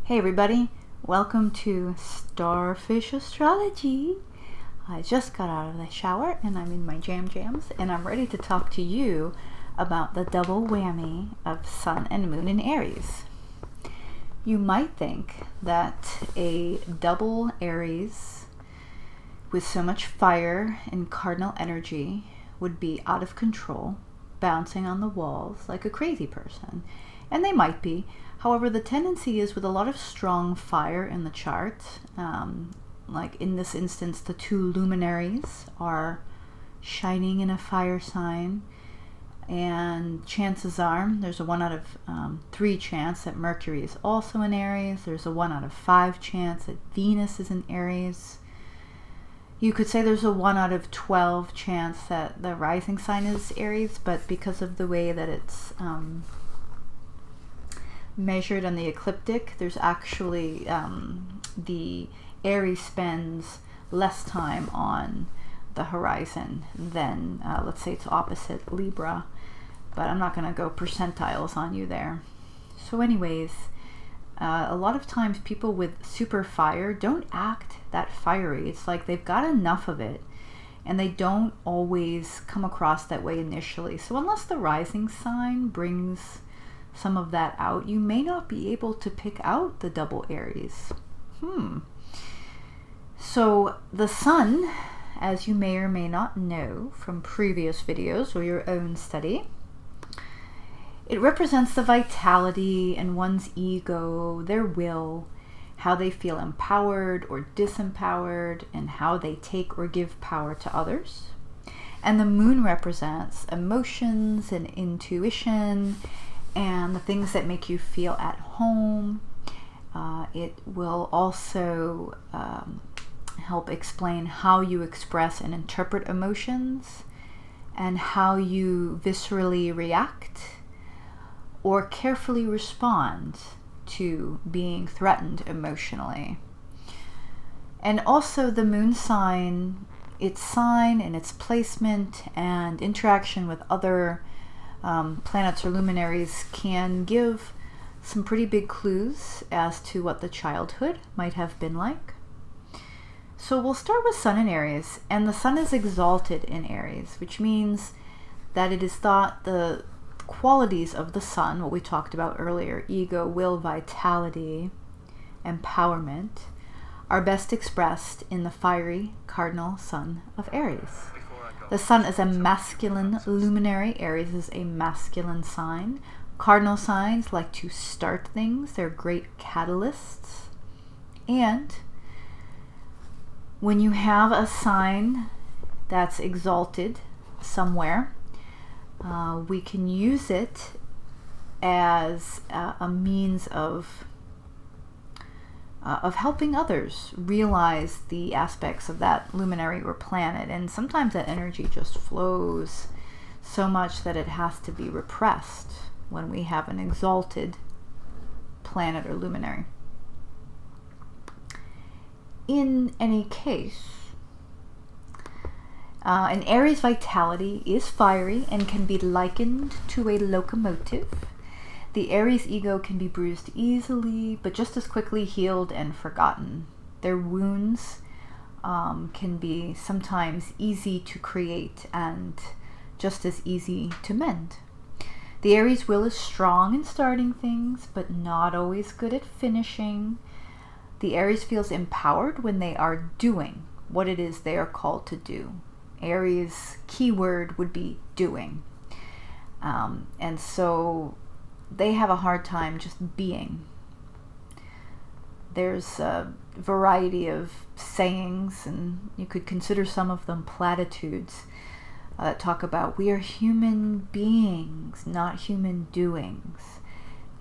Hey everybody, welcome to Starfish Astrology. I just got out of the shower and I'm in my jams and I'm ready to talk to you about the double whammy of Sun and Moon in Aries. You might think that a double Aries with so much fire and cardinal energy would be out of control, bouncing on the walls like a crazy person. And they might be. However, the tendency is with a lot of strong fire in the chart, like in this instance, the two luminaries are shining in a fire sign, and chances are there's a 1 out of 3 chance that Mercury is also in Aries. There's a 1 out of 5 chance that Venus is in Aries. You could say there's a 1 out of 12 chance that the rising sign is Aries, but because of the way that it's measured on the ecliptic, there's actually the Aries spends less time on the horizon than let's say it's opposite Libra, but I'm not going to go percentiles on you there. So anyways, a lot of times people with super fire don't act that fiery. It's like they've got enough of it and they don't always come across that way initially. So unless the rising sign brings some of that out, you may not be able to pick out the double Aries. So the Sun, as you may or may not know from previous videos or your own study, it represents the vitality and one's ego, their will, how they feel empowered or disempowered, and how they take or give power to others. And the Moon represents emotions and intuition and the things that make you feel at home. It will also help explain how you express and interpret emotions and how you viscerally react or carefully respond to being threatened emotionally. And also the Moon sign, its sign and its placement and interaction with other planets or luminaries can give some pretty big clues as to what the childhood might have been like. So we'll start with Sun in Aries, and the Sun is exalted in Aries, which means that it is thought the qualities of the Sun, what we talked about earlier, ego, will, vitality, empowerment, are best expressed in the fiery cardinal Sun of Aries. The Sun is a masculine luminary. Aries is a masculine sign. Cardinal signs like to start things. They're great catalysts. And when you have a sign that's exalted somewhere, we can use it as a means of helping others realize the aspects of that luminary or planet. And sometimes that energy just flows so much that it has to be repressed when we have an exalted planet or luminary. In any case, an Aries vitality is fiery and can be likened to a locomotive. The Aries ego can be bruised easily, but just as quickly healed and forgotten. Their wounds can be sometimes easy to create and just as easy to mend. The Aries will is strong in starting things, but not always good at finishing. The Aries feels empowered when they are doing what it is they are called to do. Aries keyword would be doing. And so they have a hard time just being. There's a variety of sayings, and you could consider some of them platitudes that talk about we are human beings, not human doings.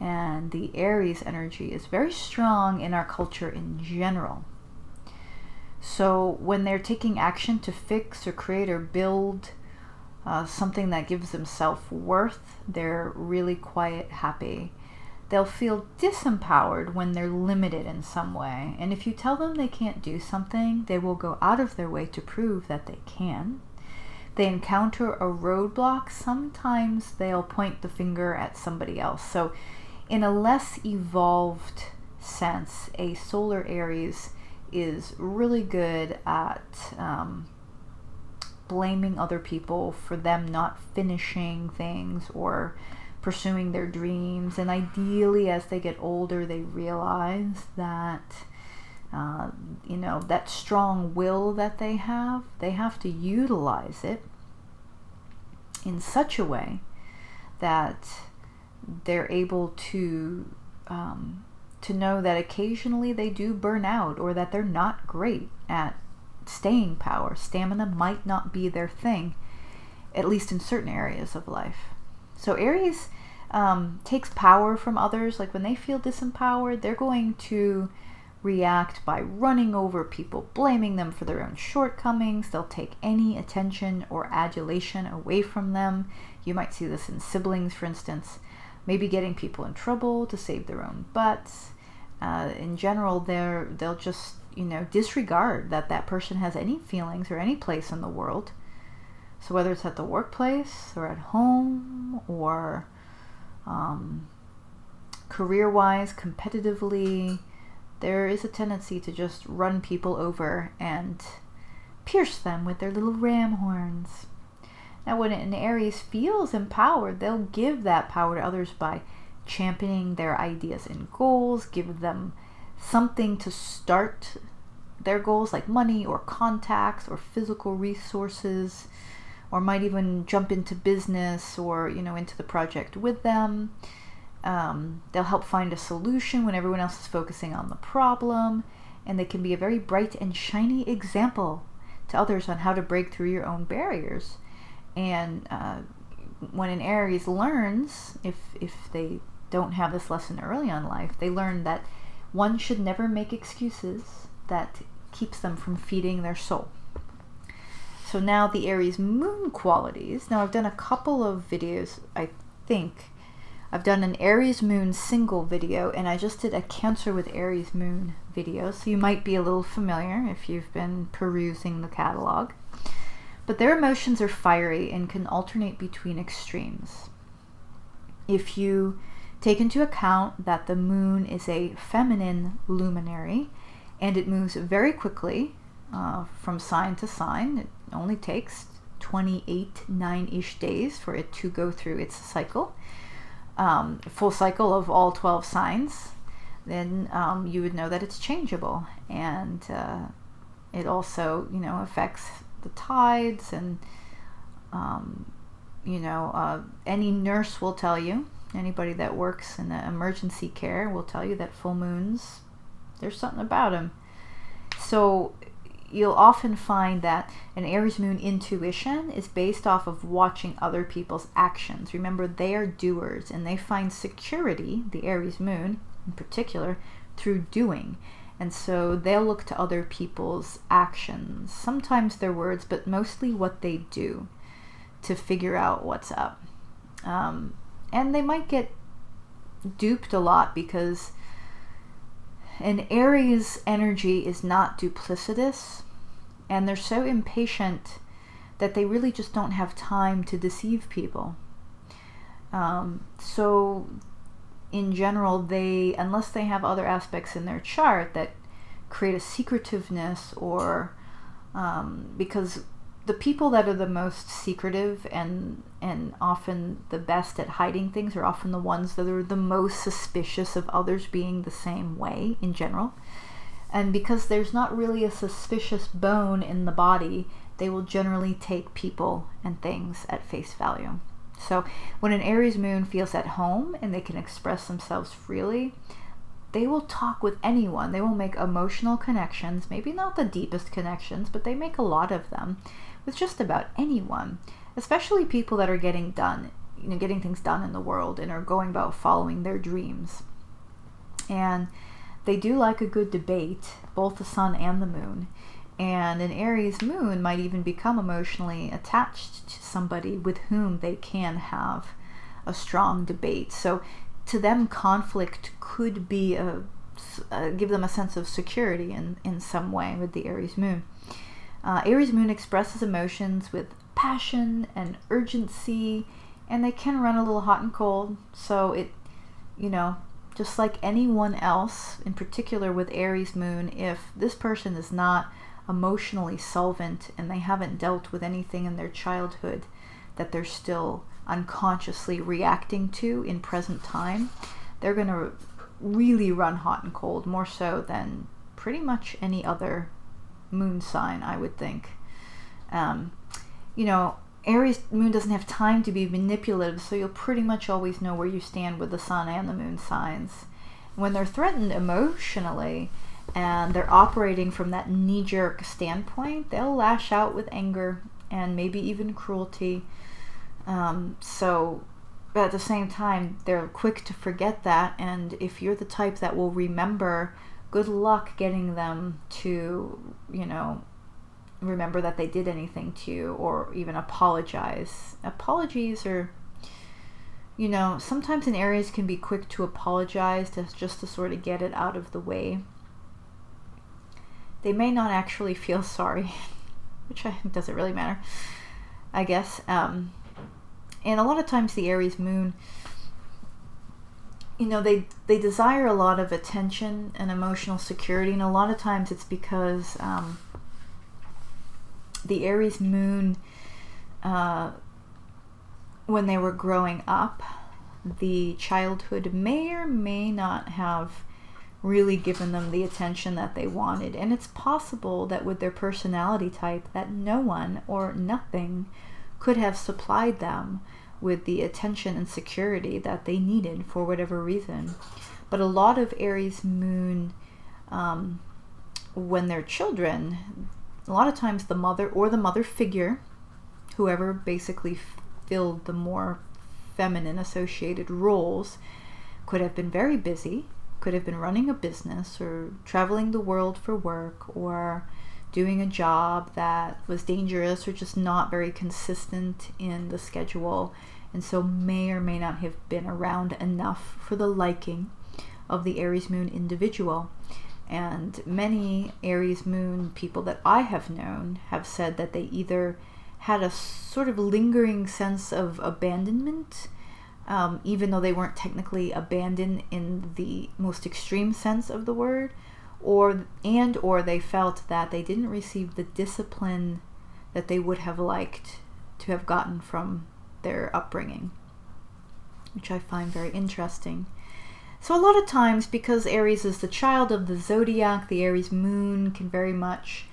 And the Aries energy is very strong in our culture in general. So when they're taking action to fix or create or build something that gives them self-worth, they're really quiet, happy. They'll feel disempowered when they're limited in some way. And if you tell them they can't do something, they will go out of their way to prove that they can. They encounter a roadblock, sometimes they'll point the finger at somebody else. So in a less evolved sense, a solar Aries is really good at blaming other people for them not finishing things or pursuing their dreams. And ideally, as they get older, they realize that that strong will that they have to utilize it in such a way that they're able to know that occasionally they do burn out, or that they're not great at staying power. Stamina might not be their thing, at least in certain areas of life. So Aries takes power from others. Like when they feel disempowered, they're going to react by running over people, blaming them for their own shortcomings. They'll take any attention or adulation away from them. You might see this in siblings, for instance, maybe getting people in trouble to save their own butts. In general, they'll just disregard that person has any feelings or any place in the world. So whether it's at the workplace or at home or career-wise, competitively, there is a tendency to just run people over and pierce them with their little ram horns. Now, when an Aries feels empowered, they'll give that power to others by championing their ideas and goals, give them something to start their goals, like money or contacts or physical resources, or might even jump into business or into the project with them. They'll help find a solution when everyone else is focusing on the problem, and they can be a very bright and shiny example to others on how to break through your own barriers. And when an Aries learns, if they don't have this lesson early on in life, they learn that one should never make excuses that keeps them from feeding their soul. So now the Aries moon qualities. Now I've done a couple of videos, I think. I've done an Aries moon single video, and I just did a Cancer with Aries moon video, so you might be a little familiar if you've been perusing the catalog. But their emotions are fiery and can alternate between extremes. If you take into account that the moon is a feminine luminary and it moves very quickly from sign to sign, it only takes 9-ish days for it to go through its cycle. Full cycle of all 12 signs, then you would know that it's changeable. And it also, affects the tides, and, any nurse will tell you, anybody that works in emergency care will tell you that full moons, there's something about them. So you'll often find that an Aries moon intuition is based off of watching other people's actions. Remember, they are doers, and they find security, the Aries moon in particular, through doing. And so they'll look to other people's actions, sometimes their words, but mostly what they do, to figure out what's up. And they might get duped a lot, because an Aries energy is not duplicitous, and they're so impatient that they really just don't have time to deceive people. So in general, unless they have other aspects in their chart that create a secretiveness, or because the people that are the most secretive and often the best at hiding things are often the ones that are the most suspicious of others being the same way in general. And because there's not really a suspicious bone in the body, they will generally take people and things at face value. So when an Aries moon feels at home and they can express themselves freely, they will talk with anyone. They will make emotional connections, maybe not the deepest connections, but they make a lot of them with just about anyone, especially people that are getting things done in the world and are going about following their dreams. And they do like a good debate, both the sun and the moon. And an Aries moon might even become emotionally attached to somebody with whom they can have a strong debate. So to them, conflict could be give them a sense of security in some way with the Aries moon. Aries moon expresses emotions with passion and urgency, and they can run a little hot and cold. So just like anyone else, in particular with Aries moon, if this person is not emotionally solvent and they haven't dealt with anything in their childhood that they're still unconsciously reacting to in present time, they're going to really run hot and cold, more so than pretty much any other moon sign, I would think. Aries moon doesn't have time to be manipulative, so you'll pretty much always know where you stand with the sun and the moon signs. When they're threatened emotionally and they're operating from that knee-jerk standpoint, they'll lash out with anger and maybe even cruelty. But at the same time, they're quick to forget that, and if you're the type that will remember, good luck getting them to, remember that they did anything to you or even apologize. Apologies are, sometimes an Aries can be quick to apologize just to sort of get it out of the way. They may not actually feel sorry, which doesn't really matter, I guess. And a lot of times the Aries moon, they desire a lot of attention and emotional security, and a lot of times it's because the Aries moon, when they were growing up, the childhood may or may not have really given them the attention that they wanted. And it's possible that with their personality type, that no one or nothing could have supplied them with the attention and security that they needed for whatever reason. But a lot of Aries moon, when they're children, a lot of times the mother or the mother figure, whoever basically filled the more feminine associated roles, could have been very busy, could have been running a business or traveling the world for work or doing a job that was dangerous or just not very consistent in the schedule, and so may or may not have been around enough for the liking of the Aries moon individual. And many Aries moon people that I have known have said that they either had a sort of lingering sense of abandonment, even though they weren't technically abandoned in the most extreme sense of the word, or they felt that they didn't receive the discipline that they would have liked to have gotten from their upbringing, which I find very interesting. So a lot of times, because Aries is the child of the zodiac, the Aries moon can very much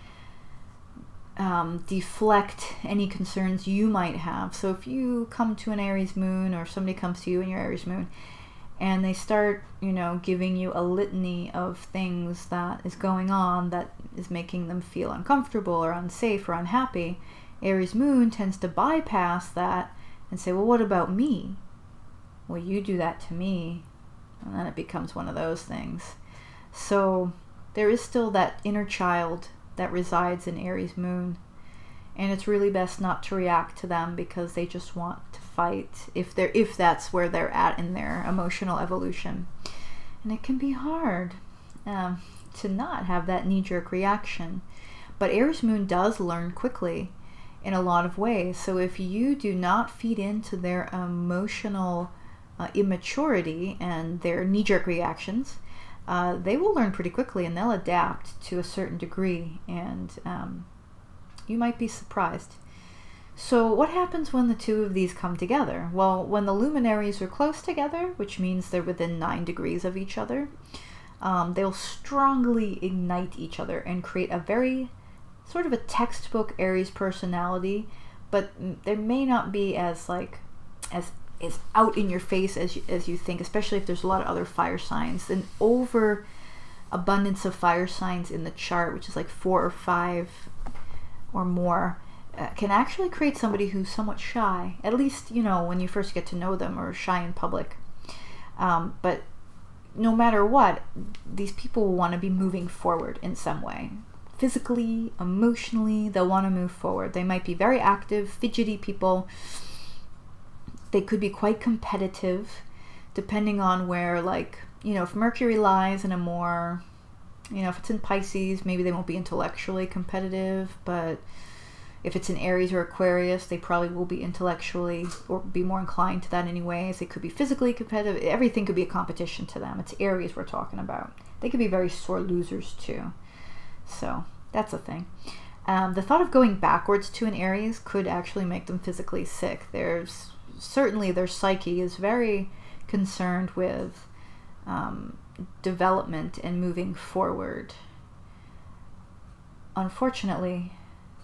deflect any concerns you might have. So if you come to an Aries moon, or somebody comes to you in your Aries moon, and they start, giving you a litany of things that is going on that is making them feel uncomfortable or unsafe or unhappy, Aries moon tends to bypass that and say, well, what about me? Well, you do that to me. And then it becomes one of those things. So there is still that inner child that resides in Aries moon, and it's really best not to react to them because they just want to fight if that's where they're at in their emotional evolution. And it can be hard to not have that knee-jerk reaction. But Aries moon does learn quickly in a lot of ways. So if you do not feed into their emotional immaturity and their knee-jerk reactions, they will learn pretty quickly and they'll adapt to a certain degree, and you might be surprised. So what happens when the two of these come together? Well, when the luminaries are close together, which means they're within 9 degrees of each other, they'll strongly ignite each other and create a very sort of a textbook Aries personality, but there may not be as out in your face as you think, especially if there's a lot of other fire signs. An over abundance of fire signs in the chart, which is like 4 or 5 or more, can actually create somebody who's somewhat shy, at least when you first get to know them, or shy in public. But no matter what, these people will want to be moving forward in some way. Physically, emotionally, they'll want to move forward. They might be very active, fidgety people. They could be quite competitive, depending on where, if Mercury lies in a more, if it's in Pisces, maybe they won't be intellectually competitive, but If it's an Aries or Aquarius, they probably will be intellectually or be more inclined to that anyways. It could be physically competitive. Everything could be a competition to them. It's Aries we're talking about. They could be very sore losers too. So that's a thing. The thought of going backwards to an Aries could actually make them physically sick. Certainly their psyche is very concerned with development and moving forward. Unfortunately,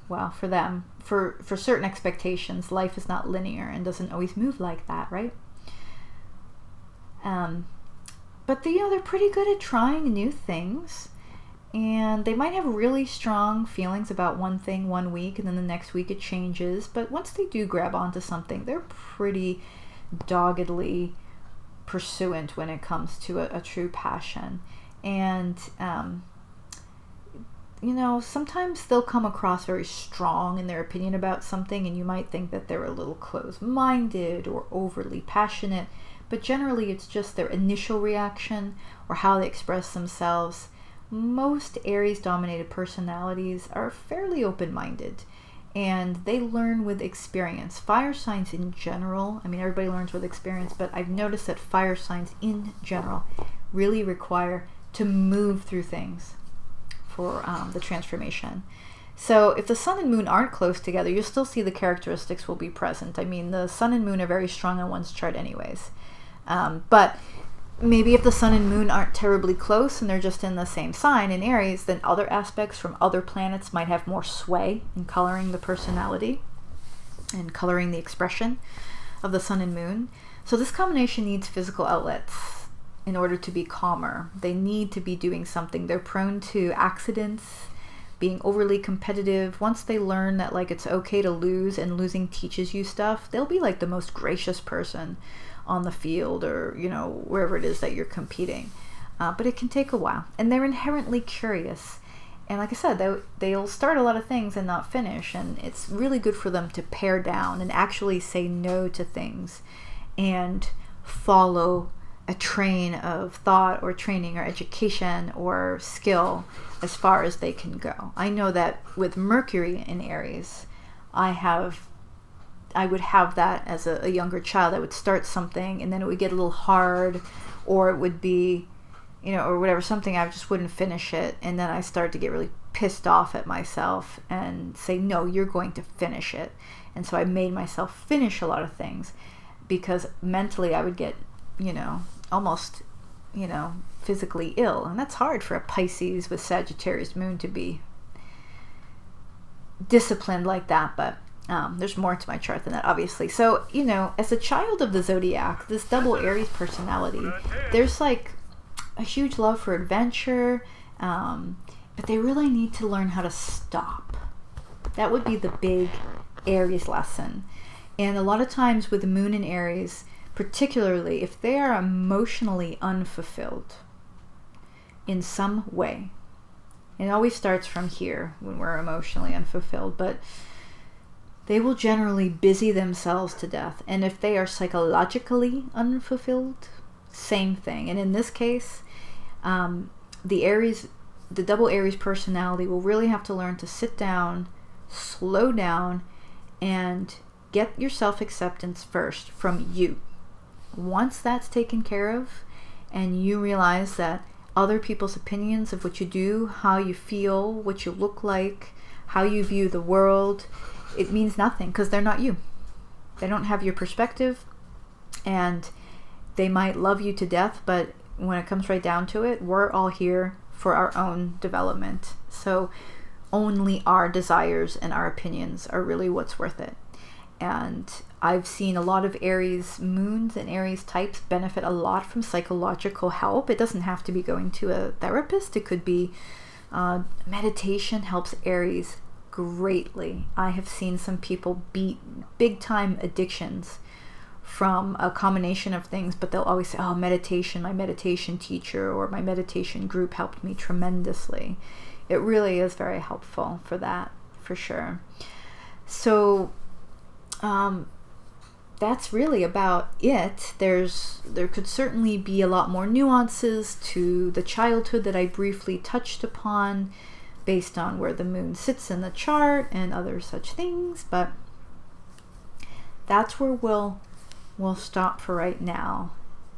well, for them, for certain expectations, life is not linear and doesn't always move like that, right? But they're pretty good at trying new things, and they might have really strong feelings about one thing one week, and then the next week it changes. But once they do grab onto something, they're pretty doggedly pursuant when it comes to a true passion. And sometimes they'll come across very strong in their opinion about something, and you might think that they're a little closed-minded or overly passionate, but generally it's just their initial reaction or how they express themselves. Most Aries-dominated personalities are fairly open-minded, and they learn with experience. Fire signs in general, everybody learns with experience, but I've noticed that fire signs in general really require to move through things for the transformation. So if the sun and moon aren't close together, you'll still see the characteristics will be present. The sun and moon are very strong on one's chart anyways. But maybe if the sun and moon aren't terribly close and they're just in the same sign in Aries, then other aspects from other planets might have more sway in coloring the personality and coloring the expression of the sun and moon. So this combination needs physical outlets in order to be calmer. They need to be doing something. They're prone to accidents, being overly competitive. Once they learn that it's okay to lose, and losing teaches you stuff, they'll be the most gracious person on the field or wherever it is that you're competing. But it can take a while, and they're inherently curious, and like I said, they'll start a lot of things and not finish, and it's really good for them to pare down and actually say no to things and follow a train of thought or training or education or skill as far as they can go. I know that with Mercury in Aries, I would have that as a younger child. I would start something and then it would get a little hard, or it would be, or whatever, something, I just wouldn't finish it. And then I started to get really pissed off at myself and say, no, you're going to finish it. And so I made myself finish a lot of things because mentally I would get, almost, physically ill. And that's hard for a Pisces with Sagittarius moon to be disciplined like that. But there's more to my chart than that, obviously. So, as a child of the zodiac, this double Aries personality, there's a huge love for adventure, but they really need to learn how to stop. That would be the big Aries lesson. And a lot of times with the moon in Aries, particularly if they are emotionally unfulfilled in some way, it always starts from here when we're emotionally unfulfilled, but they will generally busy themselves to death. And if they are psychologically unfulfilled, same thing. And in this case, the double Aries personality will really have to learn to sit down, slow down, and get your self-acceptance first from you. Once that's taken care of, and you realize that other people's opinions of what you do, how you feel, what you look like, how you view the world, it means nothing because they're not you. They don't have your perspective, and they might love you to death, but when it comes right down to it, we're all here for our own development. So only our desires and our opinions are really what's worth it. And I've seen a lot of Aries moons and Aries types benefit a lot from psychological help. It doesn't have to be going to a therapist. It could be meditation helps Aries greatly. I have seen some people beat big time addictions from a combination of things, but they'll always say, oh, meditation, my meditation teacher or my meditation group helped me tremendously. It really is very helpful for that, for sure. So that's really about it. There could certainly be a lot more nuances to the childhood that I briefly touched upon based on where the moon sits in the chart and other such things, but that's where we'll stop for right now.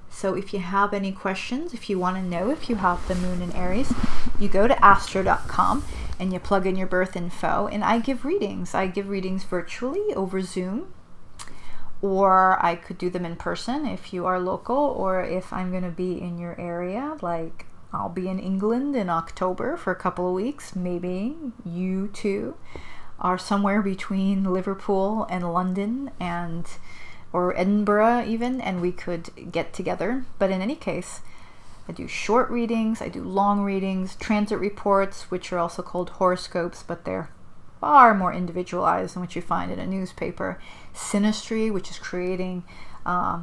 So if you have any questions, if you want to know if you have the moon in Aries, you go to astro.com and you plug in your birth info, and I give readings. I give readings virtually over Zoom, or I could do them in person if you are local, or if I'm going to be in your area, like I'll be in England in October for a couple of weeks. Maybe you too are somewhere between Liverpool and London or Edinburgh even, and we could get together. But in any case, I do short readings, I do long readings, transit reports, which are also called horoscopes, but they're far more individualized than what you find in a newspaper. Synastry, which is creating a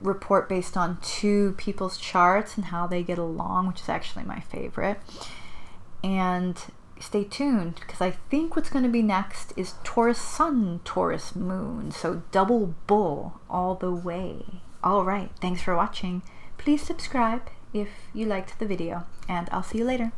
report based on two people's charts and how they get along, which is actually my favorite. And stay tuned, because I think what's going to be next is Taurus Sun, Taurus Moon. So double bull all the way. All right, thanks for watching. Please subscribe if you liked the video, and I'll see you later.